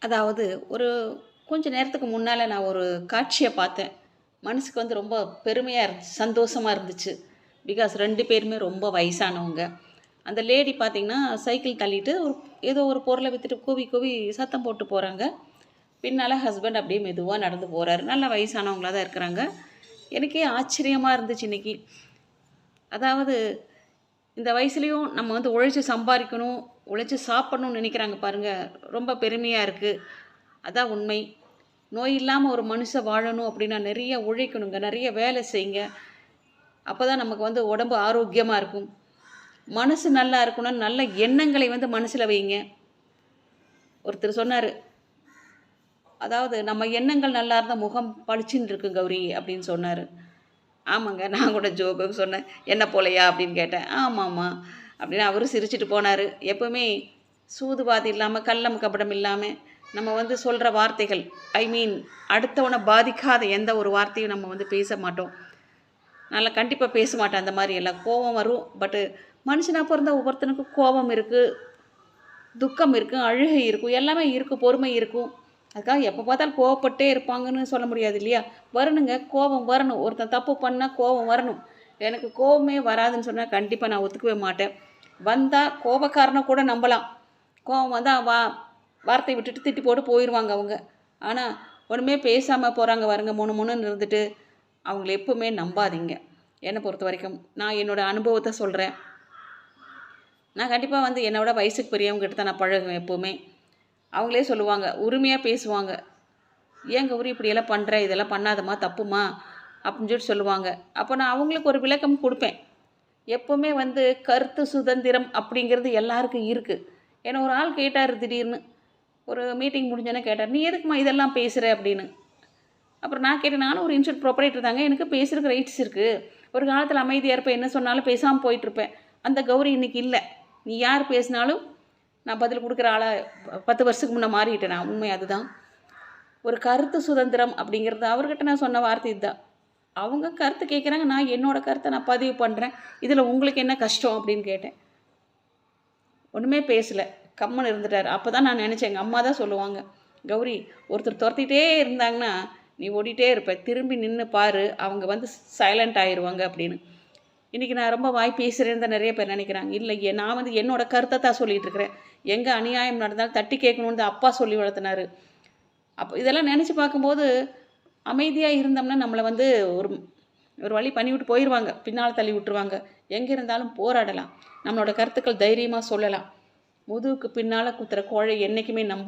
அதாவது ஒரு கொஞ்ச நேரத்துக்கு முன்னால நான் ஒரு காட்சிய பார்த்தேன். மனசுக்கு வந்து ரொம்ப பெருமையா இருந்துச்சு, சந்தோஷமா இருந்துச்சு. பிகாஸ் 2 பேருமே ரொம்ப வயசானவங்க. அந்த லேடி பார்த்தீங்கன்னா, சைக்கிள் தள்ளிட்டு ஏதோ ஒரு பொருள வித்துட்டு கூவி கூவி சத்தம் போட்டு போறாங்க. பின்னால ஹஸ்பண்ட் அப்படியே மெதுவா நடந்து போறாரு. நல்ல வயசானவங்களா தான் இருக்கிறாங்க. எனக்கே ஆச்சரியமா இருந்துச்சு இன்னைக்கு. அதாவது இந்த வயசுலயும் நம்ம வந்து உழைச்சு சம்பாரிக்கணும், உழைச்சு சாப்பிடணும்னு நினைக்கிறாங்க பாருங்க. ரொம்ப பெருமையா இருக்கு. அதான் உண்மை. நோய் இல்லாம ஒரு மனுஷன் வாழணும் அப்படின்னா நிறைய உழைக்கணுங்க. நிறைய வேலை செய்யுங்க. அப்பதான் நமக்கு வந்து உடம்பு ஆரோக்கியமா இருக்கும். மனசு நல்லா இருக்கணும்னா நல்ல எண்ணங்களை வந்து மனசுல வைங்க. ஒருத்தர் சொன்னாரு, அதாவது நம்ம எண்ணங்கள் நல்லா இருந்தா முகம் பளிச்சுன்னு இருக்கு கௌரி அப்படின்னு சொன்னாரு. ஆமாங்க. நான் கூட ஜோக்குக்கு சொன்னேன். "என்ன போலயா?" அப்படின்னு கேட்டேன். "ஆமாமா" அப்படின்னு அவரும் சிரிச்சுட்டு போனாரு. எப்பவுமே சூதுவாது இல்லாம, கள்ளம் கபடம் இல்லாம, நம்ம வந்து சொல்ற வார்த்தைகள், ஐ மீன் அடுத்தவன பாதிக்காத எந்த ஒரு வார்த்தையும் நம்ம வந்து பேச மாட்டோம். நான்லாம் கண்டிப்பா பேச மாட்டேன் அந்த மாரி எல்லாம். கோவம் வரும். பட்டு மனுஷனா பொறந்தா ஒவ்வொருத்தனுக்கும் கோபம் இருக்கு, துக்கம் இருக்கு, அழுகை இருக்கும், எல்லாமே இருக்கும், பொறுமை இருக்கும். அதுக்காக எப்போ பார்த்தாலும் கோவப்பட்டே இருப்பாங்கன்னு சொல்ல முடியாது இல்லையா? வரணுங்க, கோபம் வரணும். ஒருத்தன் தப்பு பண்ணா கோபம் வரணும். எனக்கு கோவமே வராதுன்னு சொன்னா கண்டிப்பா நான் ஒத்துக்கவே மாட்டேன். வந்தா கோபக்காரன கூட நம்பலாம். கோவம் வந்தா வார்த்தை விட்டுட்டு திட்டி போட்டு போயிருவாங்க அவங்க. ஆனா, ஒண்ணுமே பேசாம போறாங்க பாருங்க, முணுமுணுன்னு இருந்துட்டு, அவங்கள எப்பவுமே நம்பாதீங்க. என்ன பொறுத்தவரைக்கும். நான் என்னோட அனுபவத்த சொல்றேன். நான் கண்டிப்பா வந்து என்னை விட வயசுக்கு பெரியவங்ககிட்ட தான் நான் பழகுவேன் எப்பவுமே. அவங்களே சொல்லுவாங்க, உரிமையா பேசுவாங்க. "ஏன் கௌரி இப்படியெல்லாம் பண்ற? இதெல்லாம் பண்ணாதம்மா, தப்பும்மா" அப்படின்னு சொல்லுவாங்க. அப்போ நான் அவங்களுக்கு ஒரு விளக்கம் குடுப்பேன். எப்பவுமே வந்து கருத்து சுதந்திரம் அப்படிங்கிறது எல்லாருக்கும் இருக்கு. என்ன ஒரு ஆள் கேட்டாரு திடீர்னு. ஒரு மீட்டிங் முடிஞ்சோனே கேட்டார், "நீ எதுக்கும்மா இதெல்லாம் பேசுற?" அப்படின்னு. அப்புறம் நான் கேட்டேன், "நானும் ஒரு இன்ஸ்டியூட் ப்ரொப்ரைட்டர் தாங்க. எனக்கு பேசுறதுக்கு ரைட்ஸ் இருக்கு. ஒரு காலத்தில அமைதியா இருப்பேன். என்ன சொன்னாலும் பேசாம போயிட்டுருப்பேன். அந்த கௌரி இன்னைக்கு இல்ல. நீ யார் பேசினாலும் நான் பதில் குடுக்குற ஆளா 10 வருஷத்துக்கு முன்ன மாறிட்டேன் நான். உண்மை அதுதான். ஒரு கருத்து சுதந்திரம் அப்படிங்கிறது அவர்கிட்ட நான் சொன்ன வார்த்தை இதுதான். அவங்க கருத்து கேட்குறாங்க. நான் என்னோட கருத்த நான் பதிவு பண்றேன். இதில உங்களுக்கு என்ன கஷ்டம்? அப்படின்னு கேட்டேன். ஒண்ணுமே பேசல. கம்முனு இருந்துட்டாரு. அப்பதான் நான் நெனச்சேன். எங்க அம்மா தான் சொல்லுவாங்க, "கௌரி, ஒருத்தர் தொரத்திட்டே இருந்தாங்கன்னா, நீ ஓடிட்டே இருப்ப. திரும்பி நின்னு பாரு. அவங்க வந்து சைலண்ட் ஆயிருவாங்க" அப்படின்னு. இன்னைக்கு நான் ரொம்ப வாய் பேசுறேன்னு தான் நெறைய பேர் நெனைக்கிறாங்க. இல்லையே, நான் வந்து என்னோட கருத்த தான் சொல்லிட்டு இருக்கிறேன். எங்க அநியாயம் நடந்தாலும் தட்டி கேட்கணும்னு தான் அப்பா சொல்லி வளர்த்துனாரு. அப்ப இதெல்லாம் நெனச்சு பார்க்கும்போது, அமைதியா இருந்தோம்னா நம்மள வந்து ஒரு ஒரு வழி பண்ணிவிட்டு போயிருவாங்க. பின்னால தள்ளி விட்டுருவாங்க. எங்க இருந்தாலும் போராடலாம். நம்மளோட கருத்துக்கள் தைரியமா சொல்லலாம். முதுகுக்கு பின்னால குத்துற கோழை என்னைக்குமே நம்பாது.